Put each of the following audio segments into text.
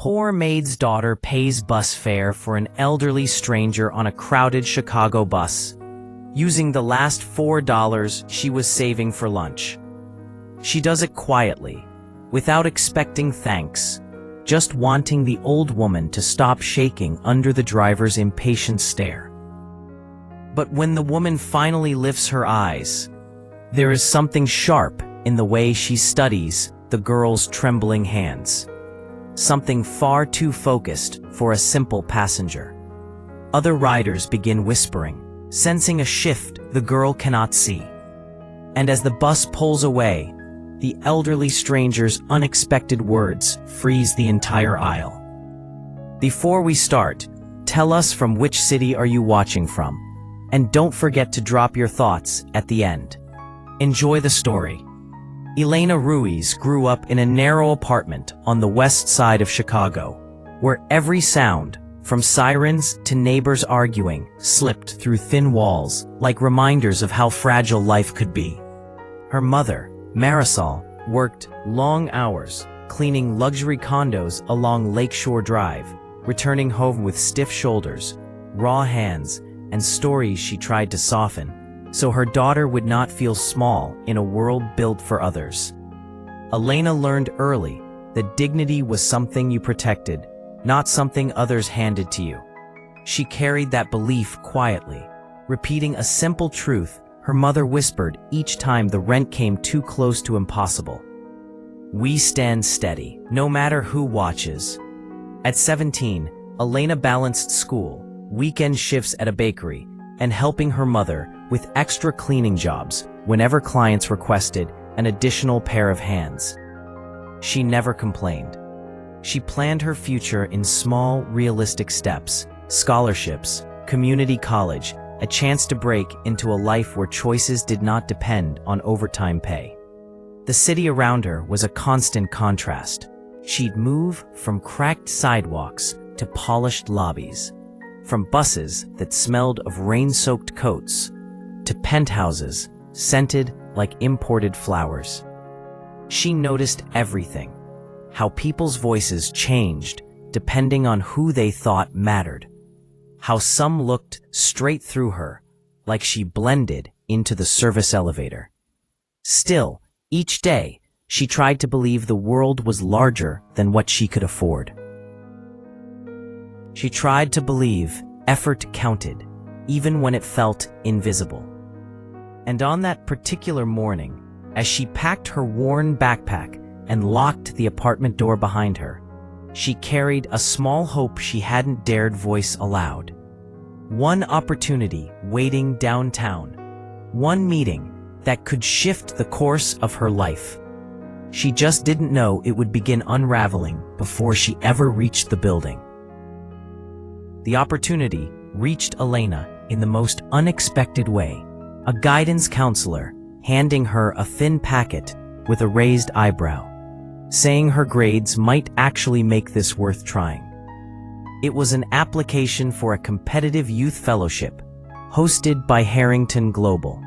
poor Maid's daughter pays bus fare for an elderly stranger on a crowded Chicago bus, using the last $4 she was saving for lunch. She does it quietly, without expecting thanks, just wanting the old woman to stop shaking under the driver's impatient stare. But when the woman finally lifts her eyes, there is something sharp in the way she studies the girl's trembling hands. Something far too focused for a simple passenger. Other riders begin whispering, sensing a shift the girl cannot see. And as the bus pulls away, the elderly stranger's unexpected words freeze the entire aisle. Before we start, tell us from which city are you watching from, and don't forget to drop your thoughts at the end. Enjoy the story. Elena Ruiz grew up in a narrow apartment on the west side of Chicago, where every sound, from sirens to neighbors arguing, slipped through thin walls like reminders of how fragile life could be. Her mother, Marisol, worked long hours cleaning luxury condos along Lakeshore Drive, returning home with stiff shoulders, raw hands, and stories she tried to soften, so her daughter would not feel small in a world built for others. Elena learned early that dignity was something you protected, not something others handed to you. She carried that belief quietly, repeating a simple truth her mother whispered each time the rent came too close to impossible. We stand steady, no matter who watches. At 17, Elena balanced school, weekend shifts at a bakery, and helping her mother with extra cleaning jobs whenever clients requested an additional pair of hands. She never complained. She planned her future in small, realistic steps: scholarships, community college, a chance to break into a life where choices did not depend on overtime pay. The city around her was a constant contrast. She'd move from cracked sidewalks to polished lobbies, from buses that smelled of rain-soaked coats to penthouses scented like imported flowers. She noticed everything: how people's voices changed depending on who they thought mattered, how some looked straight through her, like she blended into the service elevator. Still, each day, she tried to believe the world was larger than what she could afford. She tried to believe effort counted, even when it felt invisible. And on that particular morning, as she packed her worn backpack and locked the apartment door behind her, she carried a small hope she hadn't dared voice aloud. One opportunity waiting downtown. One meeting that could shift the course of her life. She just didn't know it would begin unraveling before she ever reached the building. The opportunity reached Elena in the most unexpected way. A guidance counselor handing her a thin packet with a raised eyebrow, saying her grades might actually make this worth trying. It was an application for a competitive youth fellowship hosted by Harrington Global,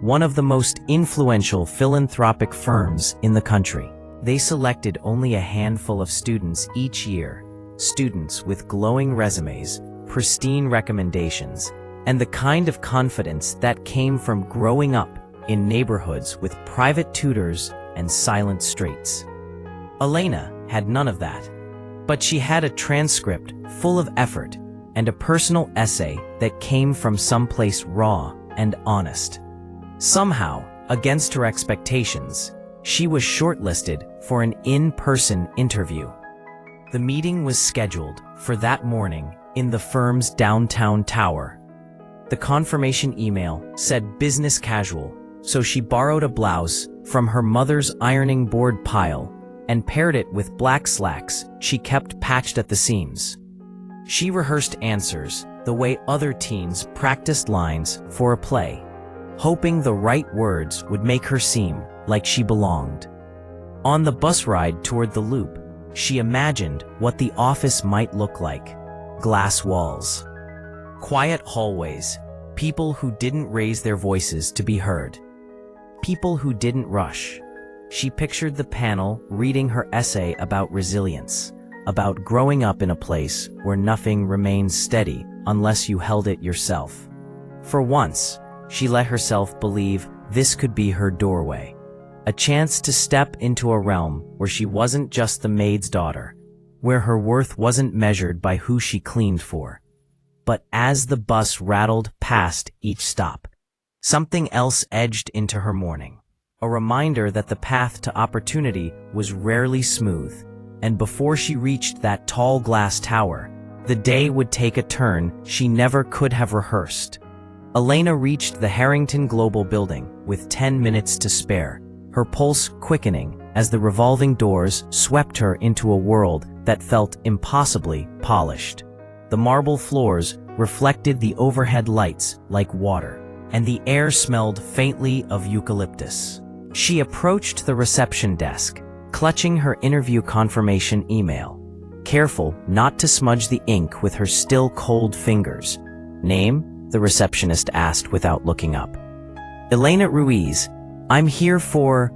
one of the most influential philanthropic firms in the country. They selected only a handful of students each year, students with glowing resumes, pristine recommendations, and the kind of confidence that came from growing up in neighborhoods with private tutors and silent streets. Elena had none of that, but she had a transcript full of effort and a personal essay that came from someplace raw and honest. Somehow, against her expectations, she was shortlisted for an in-person interview. The meeting was scheduled for that morning in the firm's downtown tower. The confirmation email said business casual, so she borrowed a blouse from her mother's ironing board pile and paired it with black slacks she kept patched at the seams. She rehearsed answers the way other teens practiced lines for a play, hoping the right words would make her seem like she belonged. On the bus ride toward the loop, she imagined what the office might look like: glass walls, quiet hallways, people who didn't raise their voices to be heard, people who didn't rush. She pictured the panel reading her essay about resilience, about growing up in a place where nothing remains steady unless you held it yourself. For once, she let herself believe this could be her doorway. A chance to step into a realm where she wasn't just the maid's daughter, where her worth wasn't measured by who she cleaned for. But as the bus rattled past each stop, something else edged into her morning. A reminder that the path to opportunity was rarely smooth, and before she reached that tall glass tower, the day would take a turn she never could have rehearsed. Elena reached the Harrington Global building with 10 minutes to spare, her pulse quickening as the revolving doors swept her into a world that felt impossibly polished. The marble floors reflected the overhead lights like water, and the air smelled faintly of eucalyptus. She approached the reception desk, clutching her interview confirmation email, careful not to smudge the ink with her still cold fingers. "Name?" the receptionist asked without looking up. "Elena Ruiz. I'm here for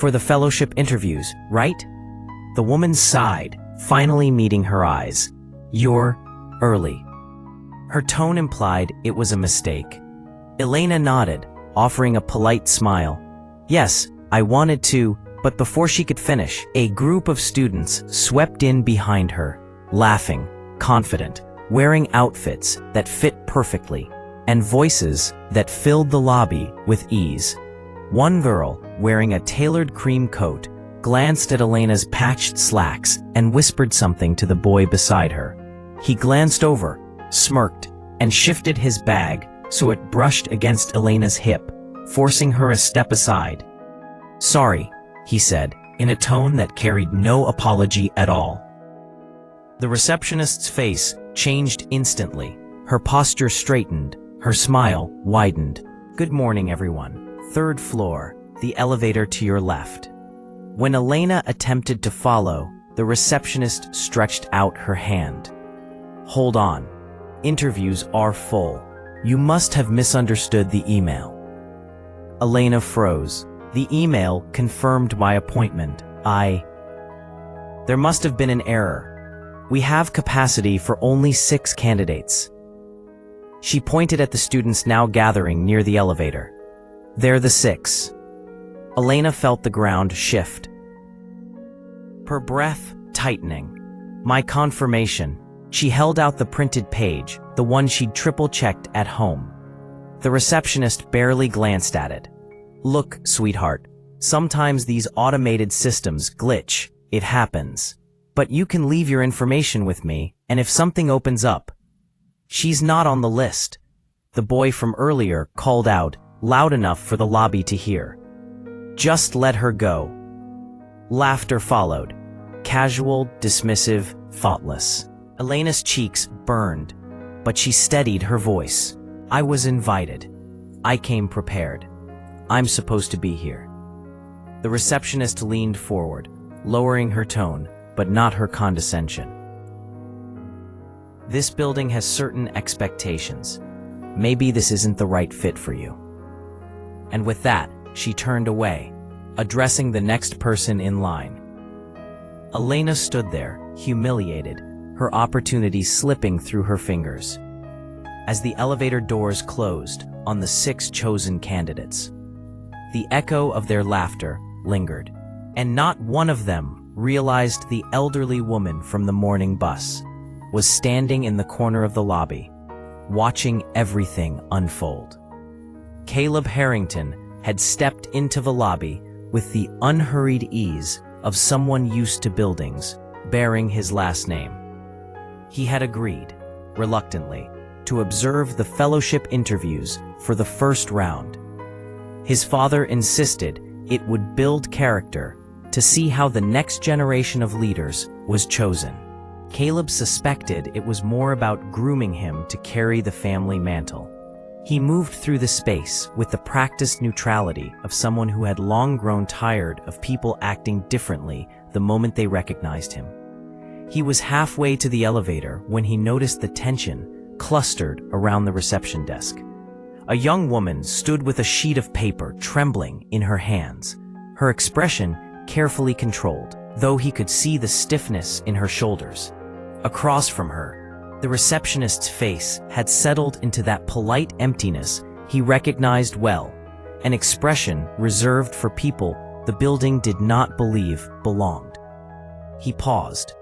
the fellowship interviews, right?" The woman sighed, finally meeting her eyes. "You're early." Her tone implied it was a mistake. Elena nodded, offering a polite smile. "Yes, I wanted to," but before she could finish, a group of students swept in behind her, laughing, confident, wearing outfits that fit perfectly, and voices that filled the lobby with ease. One girl, wearing a tailored cream coat, glanced at Elena's patched slacks and whispered something to the boy beside her. He glanced over, smirked, and shifted his bag so it brushed against Elena's hip, forcing her a step aside. "Sorry," he said, in a tone that carried no apology at all. The receptionist's face changed instantly. Her posture straightened, her smile widened. "Good morning, everyone. 3rd floor, the elevator to your left." When Elena attempted to follow, the receptionist stretched out her hand. "Hold on. Interviews are full. You must have misunderstood the email." Elena froze. The email confirmed my appointment. There must have been an error. We have capacity for only 6 candidates. She pointed at the students now gathering near the elevator. "They're the 6. Elena felt the ground shift, her breath tightening. My confirmation. She held out the printed page, the one she'd triple-checked at home. The receptionist barely glanced at it. "Look, sweetheart, sometimes these automated systems glitch. It happens. But you can leave your information with me, and if something opens up." "She's not on the list," the boy from earlier called out, loud enough for the lobby to hear. "Just let her go." Laughter followed. Casual, dismissive, thoughtless. Elena's cheeks burned, but she steadied her voice. "I was invited. I came prepared. I'm supposed to be here." The receptionist leaned forward, lowering her tone, but not her condescension. "This building has certain expectations. Maybe this isn't the right fit for you." And with that, she turned away, addressing the next person in line. Elena stood there, humiliated, her opportunity slipping through her fingers. As the elevator doors closed on the 6 chosen candidates, the echo of their laughter lingered, and not one of them realized the elderly woman from the morning bus was standing in the corner of the lobby, watching everything unfold. Caleb Harrington had stepped into the lobby with the unhurried ease of someone used to buildings bearing his last name. He had agreed, reluctantly, to observe the fellowship interviews for the first round. His father insisted it would build character to see how the next generation of leaders was chosen. Caleb suspected it was more about grooming him to carry the family mantle. He moved through the space with the practiced neutrality of someone who had long grown tired of people acting differently the moment they recognized him. He was halfway to the elevator when he noticed the tension clustered around the reception desk. A young woman stood with a sheet of paper trembling in her hands, her expression carefully controlled. though he could see the stiffness in her shoulders. Across from her, the receptionist's face had settled into that polite emptiness he recognized well, an expression reserved for people the building did not believe belonged. He paused.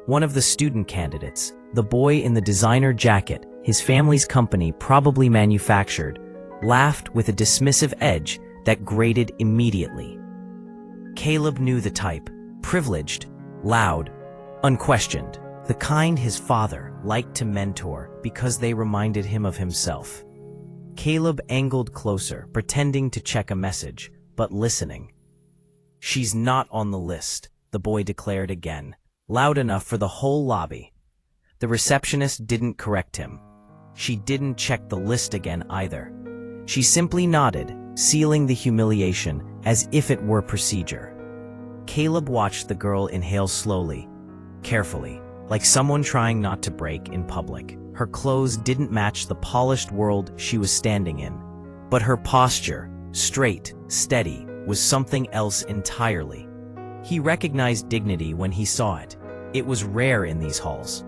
One of the student candidates, the boy in the designer jacket his family's company probably manufactured, laughed with a dismissive edge that grated immediately. Caleb knew the type, privileged, loud, unquestioned, the kind his father liked to mentor because they reminded him of himself. Caleb angled closer, pretending to check a message, but listening. "She's not on the list," the boy declared again, loud enough for the whole lobby. The receptionist didn't correct him. She didn't check the list again either. She simply nodded, sealing the humiliation as if it were procedure. Caleb watched the girl inhale slowly, carefully, like someone trying not to break in public. Her clothes didn't match the polished world she was standing in, but her posture, straight, steady, was something else entirely. He recognized dignity when he saw it. It was rare in these halls.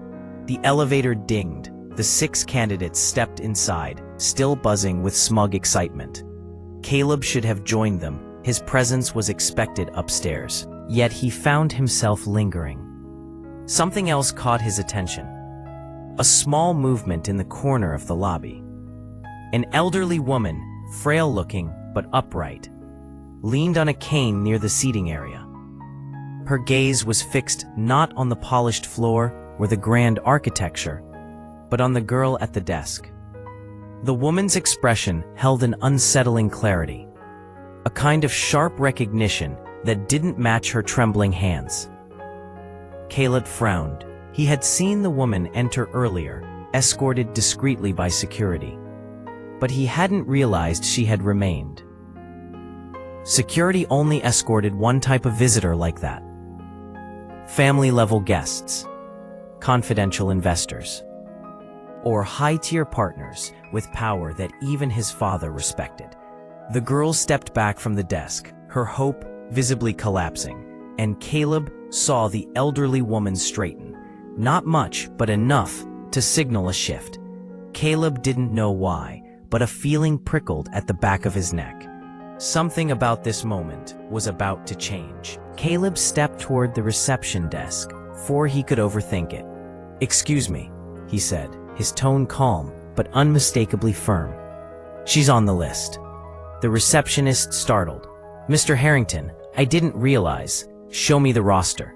The elevator dinged. The 6 candidates stepped inside, still buzzing with smug excitement. Caleb should have joined them. His presence was expected upstairs. Yet he found himself lingering. Something else caught his attention. A small movement in the corner of the lobby. An elderly woman, frail-looking but upright, leaned on a cane near the seating area. Her gaze was fixed not on the polished floor or the grand architecture, but on the girl at the desk. The woman's expression held an unsettling clarity, a kind of sharp recognition that didn't match her trembling hands. Caleb frowned. He had seen the woman enter earlier, escorted discreetly by security, but he hadn't realized she had remained. Security only escorted one type of visitor like that: family-level guests, confidential investors, or high-tier partners with power that even his father respected. The girl stepped back from the desk, her hope visibly collapsing, and Caleb saw the elderly woman straighten. Not much, but enough to signal a shift. Caleb didn't know why, but a feeling prickled at the back of his neck. Something about this moment was about to change. Caleb stepped toward the reception desk before he could overthink it. "Excuse me," he said, his tone calm but unmistakably firm. "She's on the list." The receptionist startled. "Mr. Harrington, I didn't realize. Show me the roster."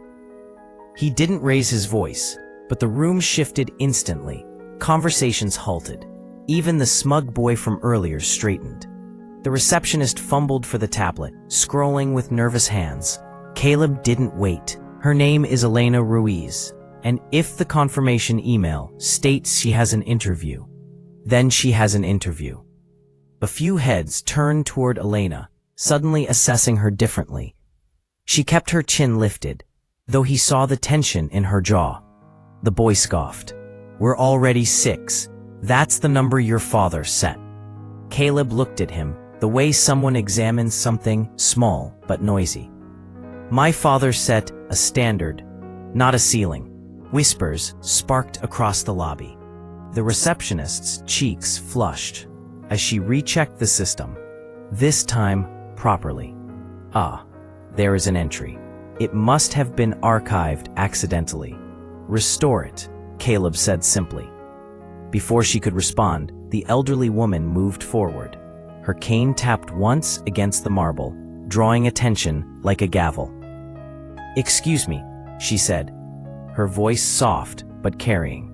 He didn't raise his voice, but the room shifted instantly. Conversations halted. Even the smug boy from earlier straightened. The receptionist fumbled for the tablet, scrolling with nervous hands. Caleb didn't wait. "Her name is Elena Ruiz, and if the confirmation email states she has an interview, then she has an interview." A few heads turned toward Elena, suddenly assessing her differently. She kept her chin lifted, though he saw the tension in her jaw. The boy scoffed. "We're already 6. That's the number your father set." Caleb looked at him, the way someone examines something small but noisy. "My father set a standard, not a ceiling." Whispers sparked across the lobby. The receptionist's cheeks flushed as she rechecked the system, this time properly. "Ah, there is an entry. It must have been archived accidentally. Restore it," Caleb said simply. Before she could respond, the elderly woman moved forward. Her cane tapped once against the marble, drawing attention like a gavel. "Excuse me," she said, her voice soft but carrying.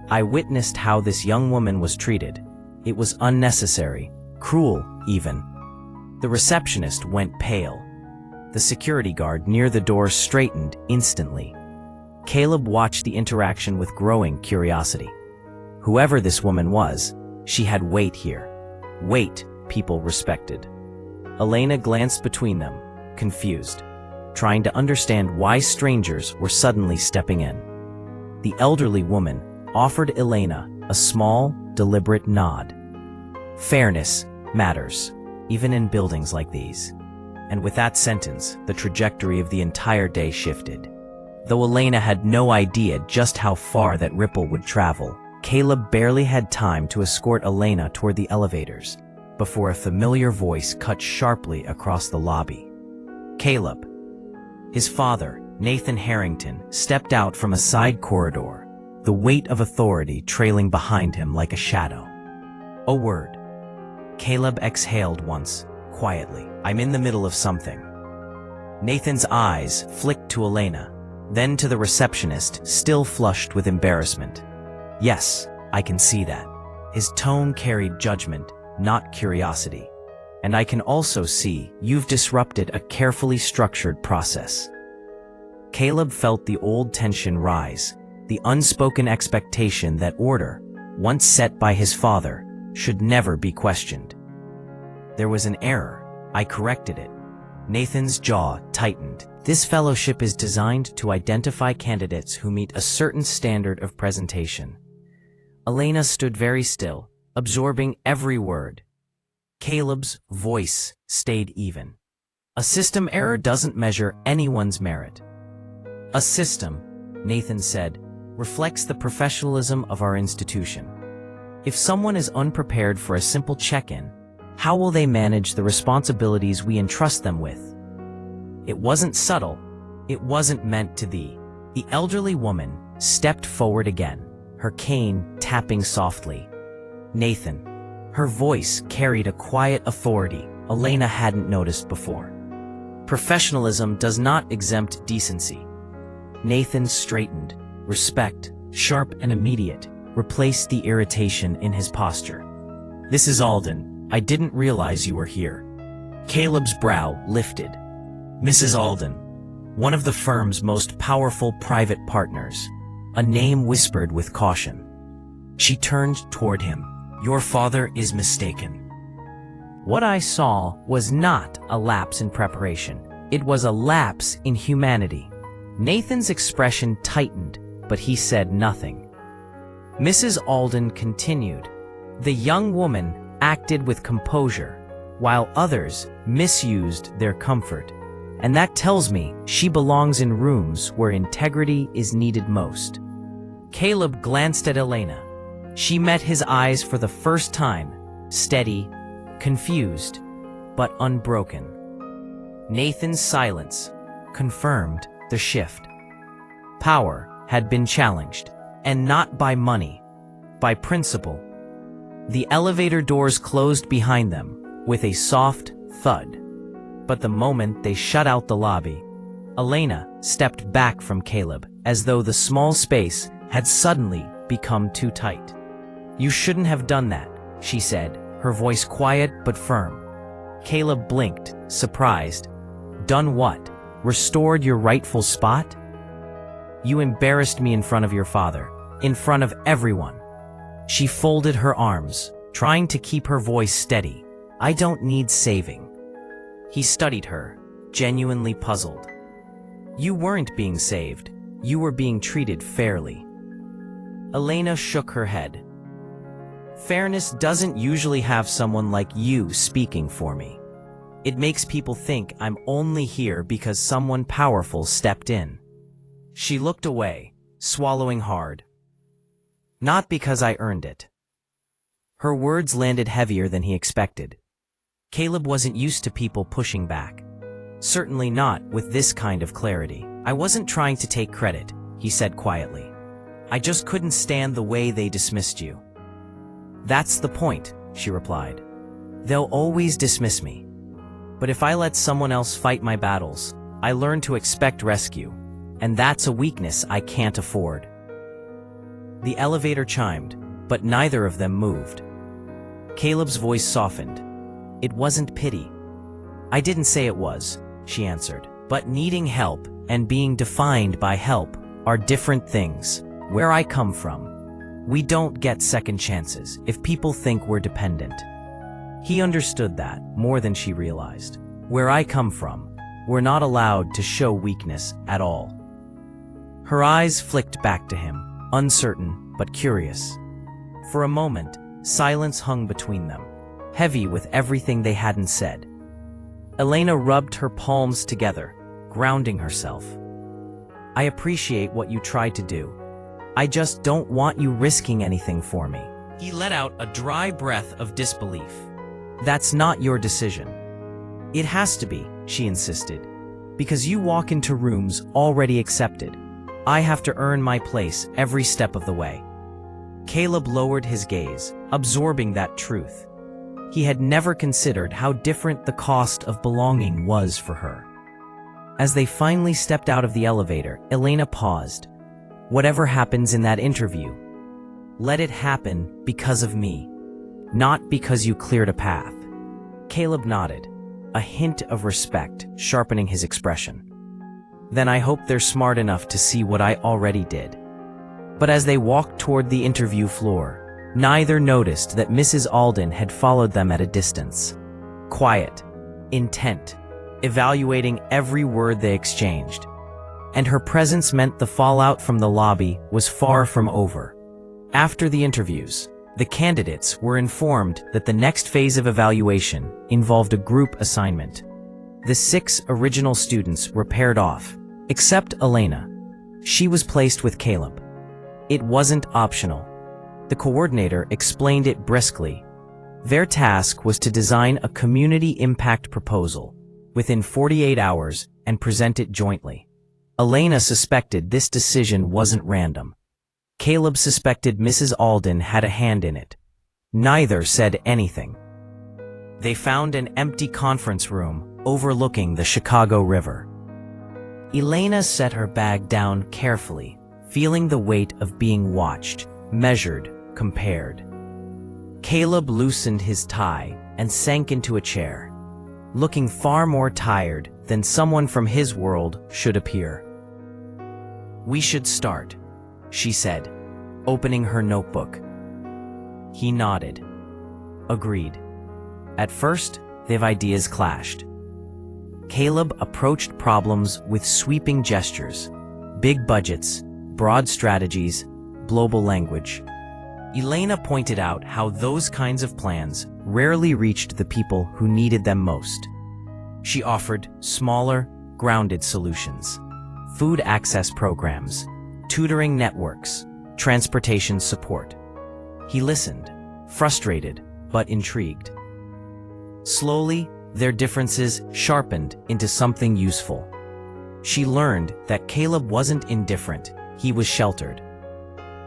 "I witnessed how this young woman was treated. It was unnecessary, cruel even." The receptionist went pale. The security guard near the door straightened instantly. Caleb watched the interaction with growing curiosity. Whoever this woman was, she had weight here. Weight people respected. Elena glanced between them, confused, trying to understand why strangers were suddenly stepping in. The elderly woman offered Elena a small, deliberate nod. Fairness matters, even in buildings like these. And with that sentence, the trajectory of the entire day shifted. Though Elena had no idea just how far that ripple would travel, Caleb barely had time to escort Elena toward the elevators before a familiar voice cut sharply across the lobby. Caleb. His father, Nathan Harrington, stepped out from a side corridor, the weight of authority trailing behind him like a shadow. A word. Caleb exhaled once, quietly. I'm in the middle of something. Nathan's eyes flicked to Elena, then to the receptionist, still flushed with embarrassment. Yes, I can see that. His tone carried judgment, not curiosity. And I can also see you've disrupted a carefully structured process. Caleb felt the old tension rise, the unspoken expectation that order, once set by his father, should never be questioned. There was an error. I corrected it. Nathan's jaw tightened. This fellowship is designed to identify candidates who meet a certain standard of presentation. Elena stood very still, absorbing every word. Caleb's voice stayed even. A system error doesn't measure anyone's merit. A system, Nathan said, reflects the professionalism of our institution. If someone is unprepared for a simple check-in, how will they manage the responsibilities we entrust them with? It wasn't subtle. It wasn't meant to be. The elderly woman stepped forward again, her cane tapping softly. Nathan. Her voice carried a quiet authority Elena hadn't noticed before. Professionalism does not exempt decency. Nathan straightened. Respect, sharp and immediate, replaced the irritation in his posture. This is Alden. I didn't realize you were here. Caleb's brow lifted. Mrs. Alden, one of the firm's most powerful private partners, a name whispered with caution. She turned toward him. Your father is mistaken. What I saw was not a lapse in preparation. It was a lapse in humanity. Nathan's expression tightened, but he said nothing. Mrs. Alden continued. The young woman acted with composure, while others misused their comfort. And that tells me she belongs in rooms where integrity is needed most. Caleb glanced at Elena. She met his eyes for the first time, steady, confused, but unbroken. Nathan's silence confirmed the shift. Power had been challenged, and not by money, by principle. The elevator doors closed behind them with a soft thud. But the moment they shut out the lobby, Elena stepped back from Caleb as though the small space had suddenly become too tight. You shouldn't have done that, she said, her voice quiet but firm. Caleb blinked, surprised. Done what? Restored your rightful spot? You embarrassed me in front of your father, in front of everyone. She folded her arms, trying to keep her voice steady. I don't need saving. He studied her, genuinely puzzled. You weren't being saved. You were being treated fairly. Elena shook her head. Fairness doesn't usually have someone like you speaking for me. It makes people think I'm only here because someone powerful stepped in. She looked away, swallowing hard. Not because I earned it. Her words landed heavier than he expected. Caleb wasn't used to people pushing back. Certainly not with this kind of clarity. I wasn't trying to take credit, he said quietly. I just couldn't stand the way they dismissed you. That's the point, she replied. They'll always dismiss me. But if I let someone else fight my battles, I learn to expect rescue, and that's a weakness I can't afford. The elevator chimed, but neither of them moved. Caleb's voice softened. It wasn't pity. I didn't say it was, she answered, but needing help and being defined by help are different things. Where I come from, we don't get second chances if people think we're dependent. He understood that more than she realized. Where I come from, we're not allowed to show weakness at all. Her eyes flicked back to him, uncertain but curious. For a moment, silence hung between them, heavy with everything they hadn't said. Elena rubbed her palms together, grounding herself. I appreciate what you tried to do. I just don't want you risking anything for me. He let out a dry breath of disbelief. That's not your decision. It has to be, she insisted, because you walk into rooms already accepted. I have to earn my place every step of the way. Caleb lowered his gaze, absorbing that truth. He had never considered how different the cost of belonging was for her. As they finally stepped out of the elevator, Elena paused. Whatever happens in that interview, let it happen because of me, not because you cleared a path. Caleb nodded, a hint of respect sharpening his expression. Then I hope they're smart enough to see what I already did. But as they walked toward the interview floor, neither noticed that Mrs. Alden had followed them at a distance. Quiet, intent, evaluating every word they exchanged. And her presence meant the fallout from the lobby was far from over. After the interviews, the candidates were informed that the next phase of evaluation involved a group assignment. The 6 original students were paired off, except Elena. She was placed with Caleb. It wasn't optional. The coordinator explained it briskly. Their task was to design a community impact proposal within 48 hours and present it jointly. Elena suspected this decision wasn't random. Caleb suspected Mrs. Alden had a hand in it. Neither said anything. They found an empty conference room overlooking the Chicago River. Elena set her bag down carefully, feeling the weight of being watched, measured, compared. Caleb loosened his tie and sank into a chair, looking far more tired than someone from his world should appear. We should start, she said, opening her notebook. He nodded. Agreed. At first, their ideas clashed. Caleb approached problems with sweeping gestures, big budgets, broad strategies, global language. Elena pointed out how those kinds of plans rarely reached the people who needed them most. She offered smaller, grounded solutions: food access programs, tutoring networks, transportation support. He listened, frustrated but intrigued. Slowly, their differences sharpened into something useful. She learned that Caleb wasn't indifferent, he was sheltered.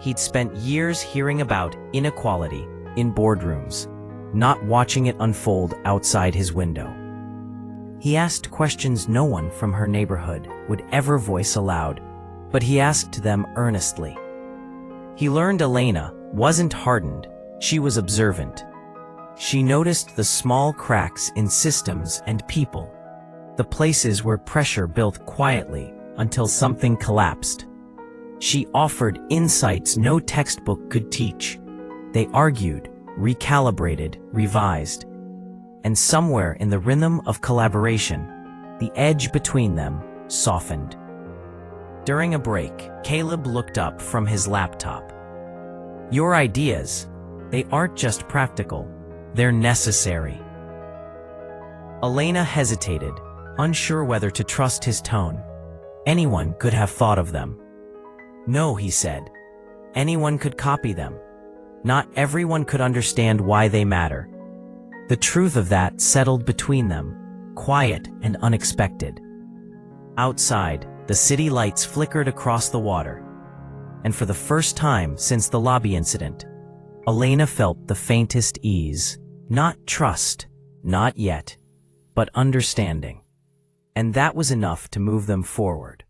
He'd spent years hearing about inequality in boardrooms, not watching it unfold outside his window. He asked questions no one from her neighborhood would ever voice aloud, but he asked them earnestly. He learned Elena wasn't hardened, she was observant. She noticed the small cracks in systems and people, the places where pressure built quietly until something collapsed. She offered insights no textbook could teach. They argued, recalibrated, revised. And somewhere in the rhythm of collaboration, the edge between them softened. During a break, Caleb looked up from his laptop. Your ideas, they aren't just practical, they're necessary. Elena hesitated, unsure whether to trust his tone. Anyone could have thought of them. No, he said. Anyone could copy them. Not everyone could understand why they matter. The truth of that settled between them, quiet and unexpected. Outside, the city lights flickered across the water. And for the first time since the lobby incident, Elena felt the faintest ease. Not trust, not yet, but understanding. And that was enough to move them forward.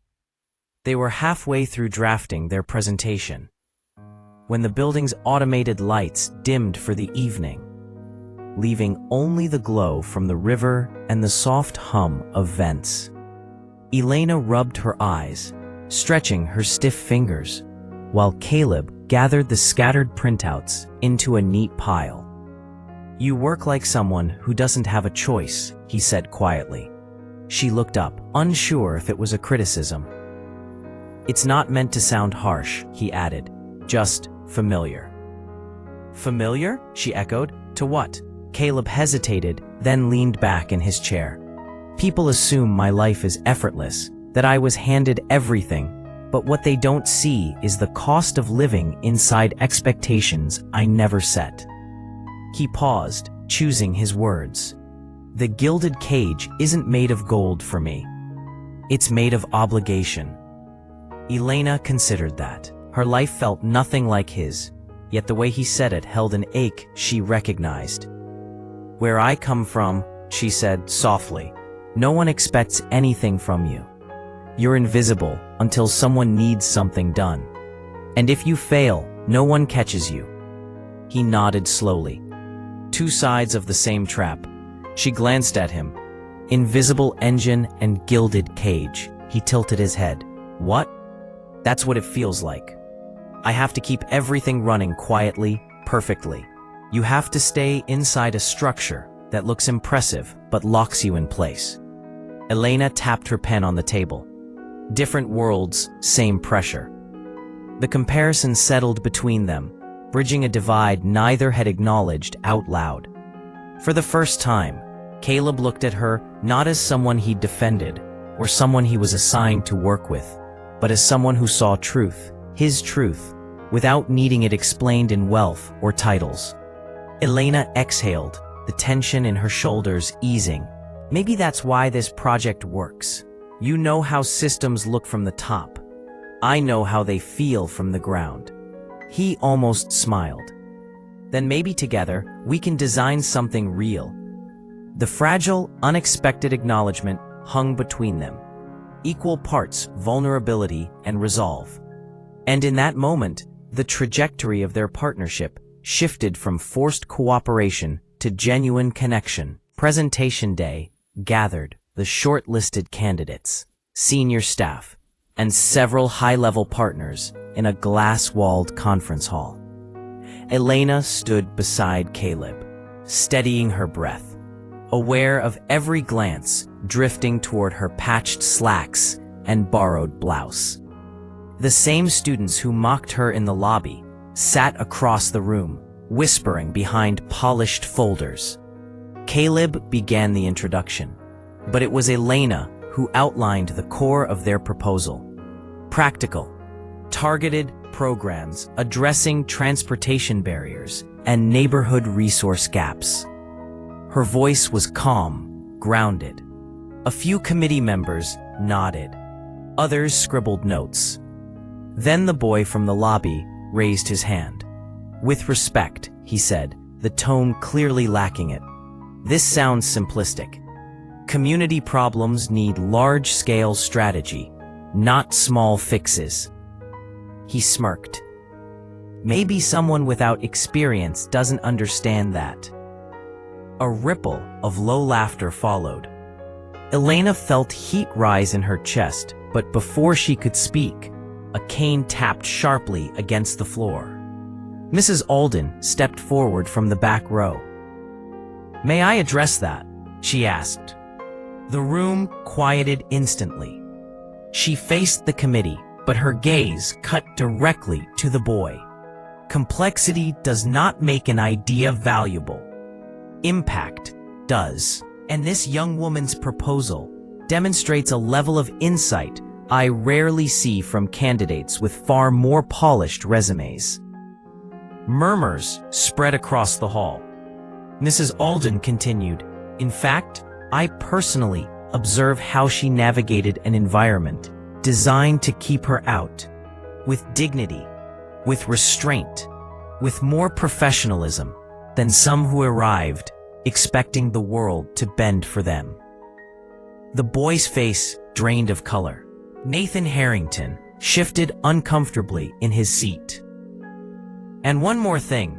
They were halfway through drafting their presentation when the building's automated lights dimmed for the evening, leaving only the glow from the river and the soft hum of vents. Elena rubbed her eyes, stretching her stiff fingers, while Caleb gathered the scattered printouts into a neat pile. You work like someone who doesn't have a choice, he said quietly. She looked up, unsure if it was a criticism. It's not meant to sound harsh, he added, just familiar. Familiar? She echoed. To what? Caleb hesitated, then leaned back in his chair. People assume my life is effortless, that I was handed everything, but what they don't see is the cost of living inside expectations I never set. He paused, choosing his words. The gilded cage isn't made of gold for me. It's made of obligation. Elena considered that. Her life felt nothing like his, yet the way he said it held an ache she recognized. Where I come from, she said softly, no one expects anything from you. You're invisible until someone needs something done. And if you fail, no one catches you. He nodded slowly. Two sides of the same trap. She glanced at him. Invisible engine and gilded cage. He tilted his head. What? That's what it feels like. I have to keep everything running quietly, perfectly. You have to stay inside a structure that looks impressive but locks you in place. Elena tapped her pen on the table. Different worlds, same pressure. The comparison settled between them, bridging a divide neither had acknowledged out loud. For the first time, Caleb looked at her not as someone he'd defended or someone he was assigned to work with, but as someone who saw truth, his truth, without needing it explained in wealth or titles. Elena exhaled, the tension in her shoulders easing. Maybe that's why this project works. You know how systems look from the top. I know how they feel from the ground. He almost smiled. Then maybe together, we can design something real. The fragile, unexpected acknowledgement hung between them. Equal parts vulnerability and resolve. And in that moment, the trajectory of their partnership shifted from forced cooperation to genuine connection. Presentation day gathered the short-listed candidates, senior staff, and several high-level partners in a glass-walled conference hall. Elena stood beside Caleb, steadying her breath, aware of every glance drifting toward her patched slacks and borrowed blouse. The same students who mocked her in the lobby sat across the room, whispering behind polished folders. Caleb began the introduction, but it was Elena who outlined the core of their proposal. Practical, targeted programs addressing transportation barriers and neighborhood resource gaps. Her voice was calm, grounded. A few committee members nodded. Others scribbled notes. Then the boy from the lobby raised his hand. With respect, he said, the tone clearly lacking it. This sounds simplistic. Community problems need large-scale strategy, not small fixes. He smirked. Maybe someone without experience doesn't understand that. A ripple of low laughter followed. Elena felt heat rise in her chest, but before she could speak, a cane tapped sharply against the floor. Mrs. Alden stepped forward from the back row. "May I address that?" she asked. The room quieted instantly. She faced the committee, but her gaze cut directly to the boy. Complexity does not make an idea valuable. Impact does. And this young woman's proposal demonstrates a level of insight I rarely see from candidates with far more polished resumes. Murmurs spread across the hall. Mrs. Alden continued, "In fact, I personally observe how she navigated an environment designed to keep her out, with dignity, with restraint, with more professionalism than some who arrived expecting the world to bend for them." The boy's face drained of color. Nathan Harrington shifted uncomfortably in his seat. "And one more thing,"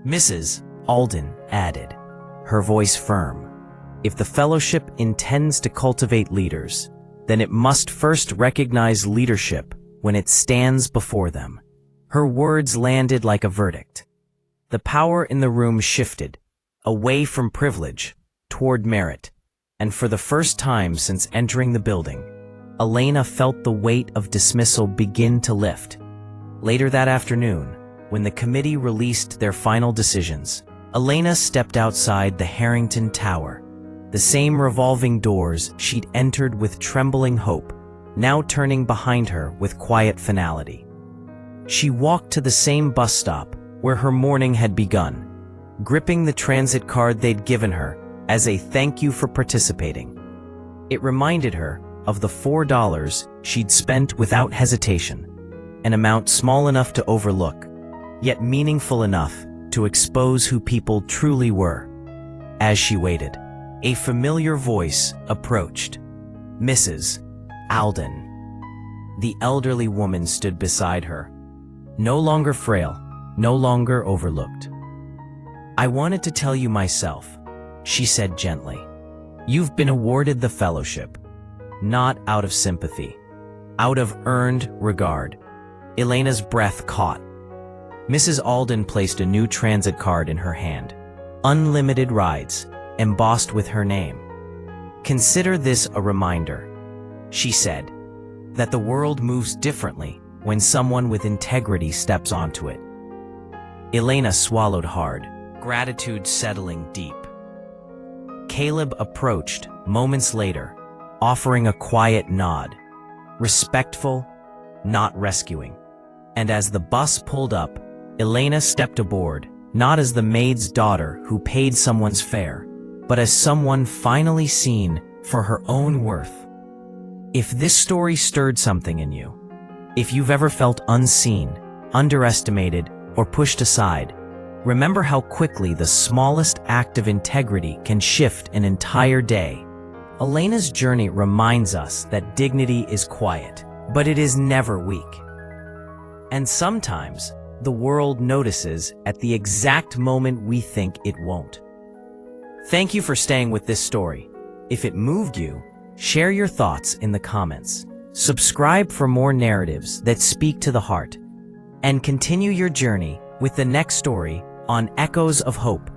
Mrs. Alden added, her voice firm. "If the fellowship intends to cultivate leaders, then it must first recognize leadership when it stands before them." Her words landed like a verdict. The power in the room shifted, away from privilege, toward merit, and for the first time since entering the building, Elena felt the weight of dismissal begin to lift. Later that afternoon, when the committee released their final decisions, Elena stepped outside the Harrington Tower, The same revolving doors she'd entered with trembling hope, now turning behind her with quiet finality. She walked to the same bus stop where her morning had begun, gripping the transit card they'd given her as a thank you for participating. It reminded her of the $4 she'd spent without hesitation, an amount small enough to overlook, yet meaningful enough to expose who people truly were. As she waited, a familiar voice approached. Mrs. Alden. The elderly woman stood beside her, no longer frail, no longer overlooked. "I wanted to tell you myself," she said gently. "You've been awarded the fellowship, not out of sympathy, out of earned regard." Elena's breath caught. Mrs. Alden placed a new transit card in her hand. Unlimited rides, embossed with her name. "Consider this a reminder," she said, "that the world moves differently when someone with integrity steps onto it." Elena swallowed hard, gratitude settling deep. Caleb approached moments later, offering a quiet nod, respectful, not rescuing. And as the bus pulled up, Elena stepped aboard, not as the maid's daughter who paid someone's fare, but as someone finally seen for her own worth. If this story stirred something in you, if you've ever felt unseen, underestimated, or pushed aside, remember how quickly the smallest act of integrity can shift an entire day. Elena's journey reminds us that dignity is quiet, but it is never weak. And sometimes, the world notices at the exact moment we think it won't. Thank you for staying with this story. If it moved you, share your thoughts in the comments. Subscribe for more narratives that speak to the heart. And continue your journey with the next story on Echoes of Hope.